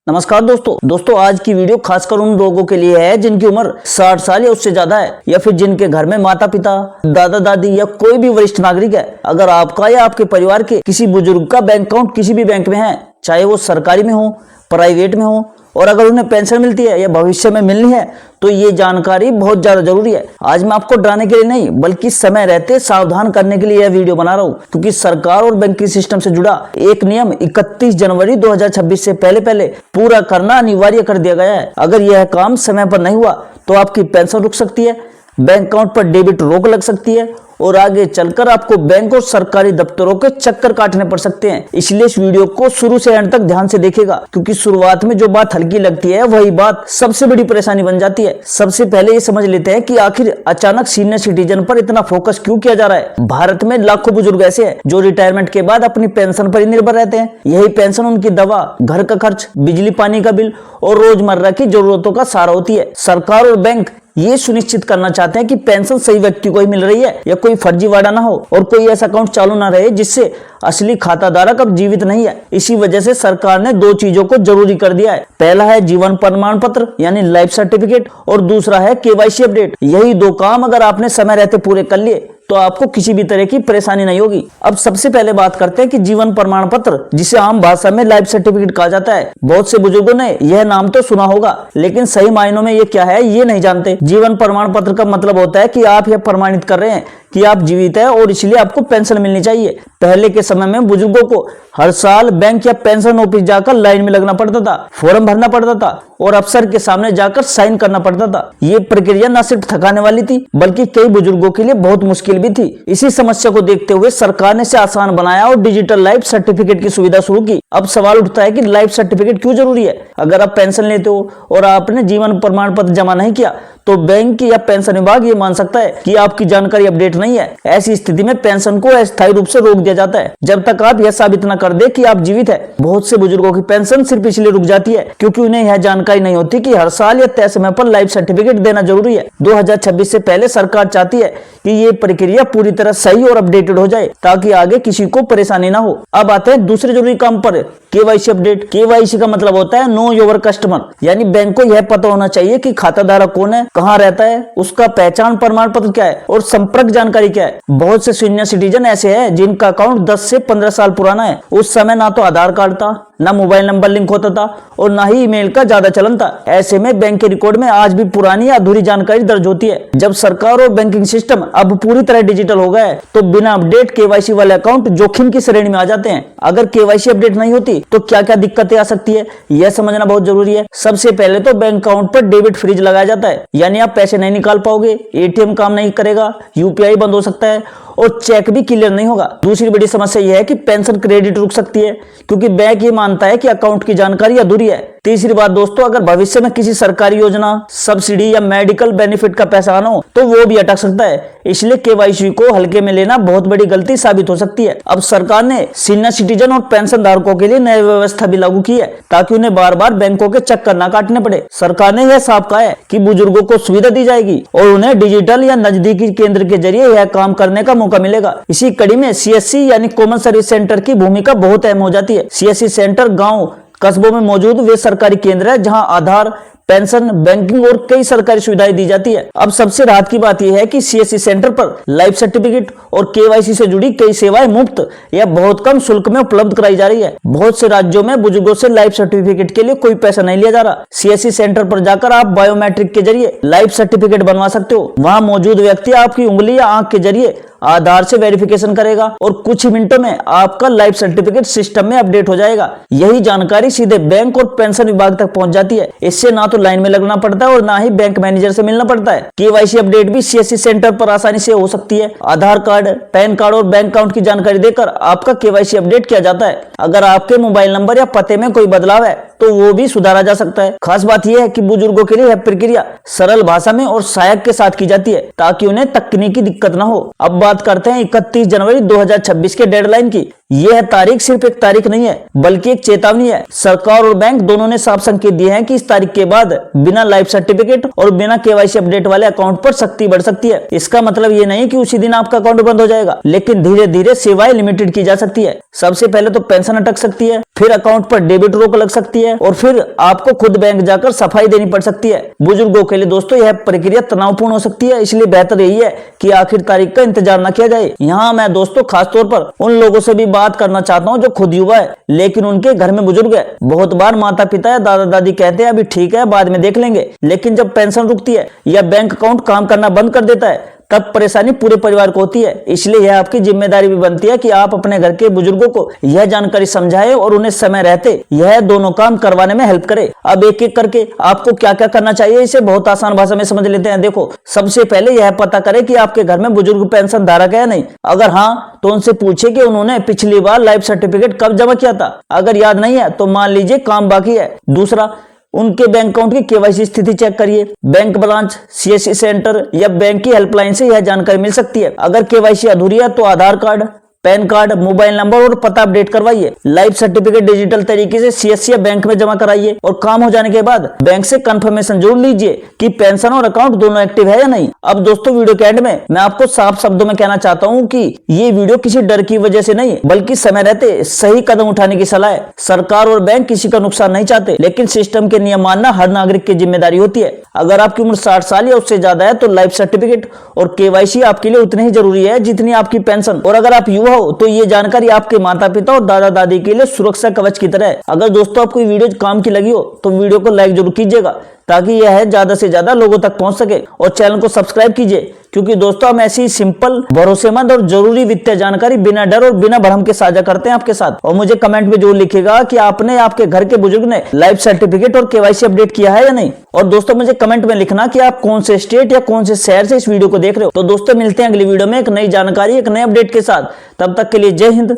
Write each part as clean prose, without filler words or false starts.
नमस्कार दोस्तों आज की वीडियो खासकर उन लोगों के लिए है जिनकी उम्र 60 साल या उससे ज्यादा है या फिर जिनके घर में माता पिता दादा दादी या कोई भी वरिष्ठ नागरिक है। अगर आपका या आपके परिवार के किसी बुजुर्ग का बैंक अकाउंट किसी भी बैंक में है, चाहे वो सरकारी में हो प्राइवेट में हो, और अगर उन्हें पेंशन मिलती है या भविष्य में मिलनी है तो ये जानकारी बहुत ज्यादा जरूरी है। आज मैं आपको डराने के लिए नहीं बल्कि समय रहते सावधान करने के लिए यह वीडियो बना रहा हूँ, क्योंकि सरकार और बैंकिंग सिस्टम से जुड़ा एक नियम 31 जनवरी 2026 से पहले पूरा करना अनिवार्य कर दिया गया है। अगर यह काम समय पर नहीं हुआ तो आपकी पेंशन रुक सकती है, बैंक अकाउंट पर डेबिट रोक लग सकती है और आगे चलकर आपको बैंक और सरकारी दफ्तरों के चक्कर काटने पड़ सकते हैं। इसलिए इस वीडियो को शुरू से एंड तक ध्यान से देखिएगा, क्योंकि शुरुआत में जो बात हल्की लगती है वही बात सबसे बड़ी परेशानी बन जाती है। सबसे पहले ये समझ लेते हैं कि आखिर अचानक सीनियर सिटीजन पर इतना फोकस क्यों किया जा रहा है। भारत में लाखों बुजुर्ग ऐसे हैं जो रिटायरमेंट के बाद अपनी पेंशन पर ही निर्भर रहते हैं। यही पेंशन उनकी दवा, घर का खर्च, बिजली पानी का बिल और रोजमर्रा की जरूरतों का सहारा होती है। सरकार और बैंक ये सुनिश्चित करना चाहते हैं कि पेंशन सही व्यक्ति को ही मिल रही है या कोई फर्जीवाड़ा ना हो और कोई ऐसा अकाउंट चालू ना रहे जिससे असली खाताधारक अब जीवित नहीं है। इसी वजह से सरकार ने दो चीजों को जरूरी कर दिया है। पहला है जीवन प्रमाण पत्र यानी लाइफ सर्टिफिकेट और दूसरा है केवाईसी अपडेट। यही दो काम अगर आपने समय रहते पूरे कर लिए तो आपको किसी भी तरह की परेशानी नहीं होगी। अब सबसे पहले बात करते हैं कि जीवन प्रमाण पत्र, जिसे आम भाषा में लाइफ सर्टिफिकेट कहा जाता है। बहुत से बुजुर्गों ने यह नाम तो सुना होगा लेकिन सही मायनों में ये क्या है ये नहीं जानते। जीवन प्रमाण पत्र का मतलब होता है कि आप यह प्रमाणित कर रहे हैं कि आप जीवित हैं और इसलिए आपको पेंशन मिलनी चाहिए। पहले के समय में बुजुर्गों को हर साल बैंक या पेंशन ऑफिस जाकर लाइन में लगना पड़ता था, फॉर्म भरना पड़ता था और अफसर के सामने जाकर साइन करना पड़ता था। ये प्रक्रिया न सिर्फ थकाने वाली थी बल्कि कई बुजुर्गों के लिए बहुत मुश्किल भी थी। इसी समस्या को देखते हुए सरकार ने इसे आसान बनाया और डिजिटल लाइफ सर्टिफिकेट की सुविधा शुरू की। अब सवाल उठता है कि लाइफ सर्टिफिकेट क्यों जरूरी है। अगर आप पेंशन लेते हो और आपने जीवन प्रमाण पत्र जमा नहीं किया तो बैंक या पेंशन विभाग ये मान सकता है कि आपकी जानकारी अपडेट नहीं है। ऐसी स्थिति में पेंशन को अस्थायी रूप से रोक दिया जाता है जब तक आप यह साबित न कर दे कि आप जीवित है। बहुत से बुजुर्गों की पेंशन सिर्फ इसलिए रुक जाती है क्योंकि उन्हें यह जानकारी नहीं होती कि हर साल या तय समय पर लाइफ सर्टिफिकेट देना जरूरी है। 2026 से पहले सरकार चाहती है कि ये प्रक्रिया पूरी तरह सही और अपडेटेड हो जाए ताकि आगे किसी को परेशानी ना हो। अब आते हैं दूसरे जरूरी काम पर, केवाईसी अपडेट। केवाईसी का मतलब होता है नो योर कस्टमर, यानी बैंक को यह पता होना चाहिए कि खाताधारक कौन है, कहाँ रहता है, उसका पहचान प्रमाण पत्र क्या है और संपर्क जानकारी क्या है। बहुत से सीनियर सिटीजन ऐसे हैं जिनका अकाउंट 10 से 15 साल पुराना है। उस समय ना तो आधार कार्ड था, ना मोबाइल नंबर लिंक होता था और ना ही ईमेल का ज्यादा चलन था। ऐसे में बैंक के रिकॉर्ड में आज भी पुरानी या अधूरी जानकारी दर्ज होती है। जब सरकार और बैंकिंग सिस्टम अब पूरी तरह डिजिटल हो गया है तो बिना अपडेट केवाईसी वाले अकाउंट जोखिम की श्रेणी में आ जाते हैं। अगर केवाईसी अपडेट नहीं होती तो क्या क्या दिक्कतें आ सकती है यह समझना बहुत जरूरी है। सबसे पहले तो बैंक अकाउंट पर डेबिट फ्रीज लगाया जाता है, यानी आप पैसे नहीं निकाल पाओगे, एटीएम काम नहीं करेगा, यूपीआई बंद हो सकता है और चेक भी क्लियर नहीं होगा। दूसरी बड़ी समस्या यह है कि पेंशन क्रेडिट रुक सकती है क्योंकि बैंक ये मानता है कि अकाउंट की जानकारी अधूरी है। तीसरी बात दोस्तों, अगर भविष्य में किसी सरकारी योजना, सब्सिडी या मेडिकल बेनिफिट का पैसा आना हो तो वो भी अटक सकता है। इसलिए केवाईसी को हल्के में लेना बहुत बड़ी गलती साबित हो सकती है। अब सरकार ने सीनियर सिटीजन और पेंशन धारकों के लिए नई व्यवस्था भी लागू की है ताकि उन्हें बार बार बैंकों के चक्कर न काटने पड़े। सरकार ने यह साफ कहा है कि बुजुर्गों को सुविधा दी जाएगी और उन्हें डिजिटल या नजदीकी केंद्र के जरिए यह काम करने का मौका मिलेगा। इसी कड़ी में सीएससी यानी कॉमन सर्विस सेंटर की भूमिका बहुत अहम हो जाती है। सीएससी सेंटर गांव कस्बों में मौजूद वे सरकारी केंद्र है जहां आधार, पेंशन, बैंकिंग और कई सरकारी सुविधाएं दी जाती है। अब सबसे राहत की बात यह है कि सीएससी सेंटर पर लाइफ सर्टिफिकेट और केवाईसी से जुड़ी कई सेवाएं मुफ्त या बहुत कम शुल्क में उपलब्ध कराई जा रही है। बहुत से राज्यों में बुजुर्गों से लाइफ सर्टिफिकेट के लिए कोई पैसा नहीं लिया जा रहा। सीएससी सेंटर पर जाकर आप बायोमेट्रिक के जरिए लाइफ सर्टिफिकेट बनवा सकते हो। वहां मौजूद व्यक्ति आपकी उंगली या आंख के जरिए आधार से वेरिफिकेशन करेगा और कुछ ही मिनटों में आपका लाइफ सर्टिफिकेट सिस्टम में अपडेट हो जाएगा। यही जानकारी सीधे बैंक और पेंशन विभाग तक पहुंच जाती है। इससे ना तो लाइन में लगना पड़ता है और ना ही बैंक मैनेजर से मिलना पड़ता है। केवाईसी अपडेट भी सीएससी सेंटर पर आसानी से हो सकती है। आधार कार्ड, पैन कार्ड और बैंक अकाउंट की जानकारी देकर आपका केवाईसी अपडेट किया जाता है। अगर आपके मोबाइल नंबर या पते में कोई बदलाव है तो वो भी सुधारा जा सकता है। खास बात यह है कि बुजुर्गों के लिए यह प्रक्रिया सरल भाषा में और सहायक के साथ की जाती है ताकि उन्हें तकनीकी दिक्कत न हो। अब बात करते हैं 31 जनवरी 2026 के डेडलाइन की। यह तारीख सिर्फ एक तारीख नहीं है बल्कि एक चेतावनी है। सरकार और बैंक दोनों ने साफ संकेत दिए हैं कि इस तारीख के बाद बिना लाइफ सर्टिफिकेट और बिना केवाईसी अपडेट वाले अकाउंट पर सख्ती बढ़ सकती है। इसका मतलब ये नहीं कि उसी दिन आपका अकाउंट बंद हो जाएगा, लेकिन धीरे धीरे सेवाएं लिमिटेड की जा सकती है। सबसे पहले तो पेंशन अटक सकती है, फिर अकाउंट पर डेबिट रोक लग सकती है और फिर आपको खुद बैंक जाकर सफाई देनी पड़ सकती है। बुजुर्गों के लिए दोस्तों यह प्रक्रिया तनावपूर्ण हो सकती है, इसलिए बेहतर यही है कि आखिर तारीख का इंतजार न किया जाए। यहाँ मैं दोस्तों खासतौर पर उन लोगों से भी बात करना चाहता हूँ जो खुद युवा है लेकिन उनके घर में बुजुर्ग है। बहुत बार माता पिता या दादा दादी कहते हैं अभी ठीक है बाद में देख लेंगे, लेकिन जब पेंशन रुकती है या बैंक अकाउंट काम करना बंद कर देता है तब परेशानी पूरे परिवार को होती है। इसलिए यह आपकी जिम्मेदारी भी बनती है कि आप अपने घर के बुजुर्गों को यह जानकारी समझाएं और उन्हें समय रहते यह दोनों काम करवाने में हेल्प करें। अब एक एक करके आपको क्या क्या करना चाहिए इसे बहुत आसान भाषा में समझ लेते हैं। देखो, सबसे पहले यह पता करें कि आपके घर में बुजुर्ग पेंशन धारक है या नहीं। अगर हाँ तो उनसे पूछे कि उन्होंने पिछली बार लाइफ सर्टिफिकेट कब जमा किया था। अगर याद नहीं है तो मान लीजिए काम बाकी है। दूसरा, उनके बैंक अकाउंट की केवाईसी स्थिति चेक करिए। बैंक ब्रांच, सीएससी सेंटर या बैंक की हेल्पलाइन से यह जानकारी मिल सकती है। अगर केवाईसी अधूरी है तो Aadhaar card, PAN card, mobile number और पता अपडेट करवाइए। लाइफ सर्टिफिकेट डिजिटल तरीके से सीएससी या बैंक में जमा कराइए और काम हो जाने के बाद बैंक से कंफर्मेशन जरूर लीजिए कि पेंशन और अकाउंट दोनों एक्टिव है या नहीं। अब दोस्तों वीडियो के एंड में मैं आपको साफ शब्दों में कहना चाहता हूँ कि ये वीडियो किसी डर की वजह से नहीं बल्कि समय रहते सही कदम उठाने की सलाह है। सरकार और बैंक किसी का नुकसान नहीं चाहते, लेकिन सिस्टम के नियम मानना हर नागरिक की जिम्मेदारी होती है। अगर आपकी उम्र 60 साल या उससे ज्यादा है तो लाइफ सर्टिफिकेट और केवाईसी आपके लिए उतनी ही जरूरी है जितनी आपकी पेंशन। और अगर आप युवा हो तो ये जानकारी आपके माता पिता और दादा दादी के लिए सुरक्षा कवच की तरह है। अगर दोस्तों आपको वीडियो काम की लगी हो तो वीडियो को लाइक जरूर कीजिएगा ताकि यह ज्यादा से ज्यादा लोगों तक पहुंच सके, और चैनल को सब्सक्राइब कीजिए क्योंकि दोस्तों हम ऐसी सिंपल, भरोसेमंद और जरूरी वित्तीय जानकारी बिना डर और बिना भ्रम के साझा करते हैं आपके साथ। और मुझे कमेंट में जरूर लिखिएगा कि आपने आपके घर के बुजुर्ग ने लाइफ सर्टिफिकेट और केवाईसी अपडेट किया है या नहीं। और दोस्तों मुझे कमेंट में लिखना कि आप कौन से स्टेट या कौन से शहर से इस वीडियो को देख रहे हो। तो दोस्तों मिलते हैं अगली वीडियो में एक नई जानकारी, एक नए अपडेट के साथ। तब तक के लिए जय हिंद,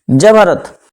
जय भारत।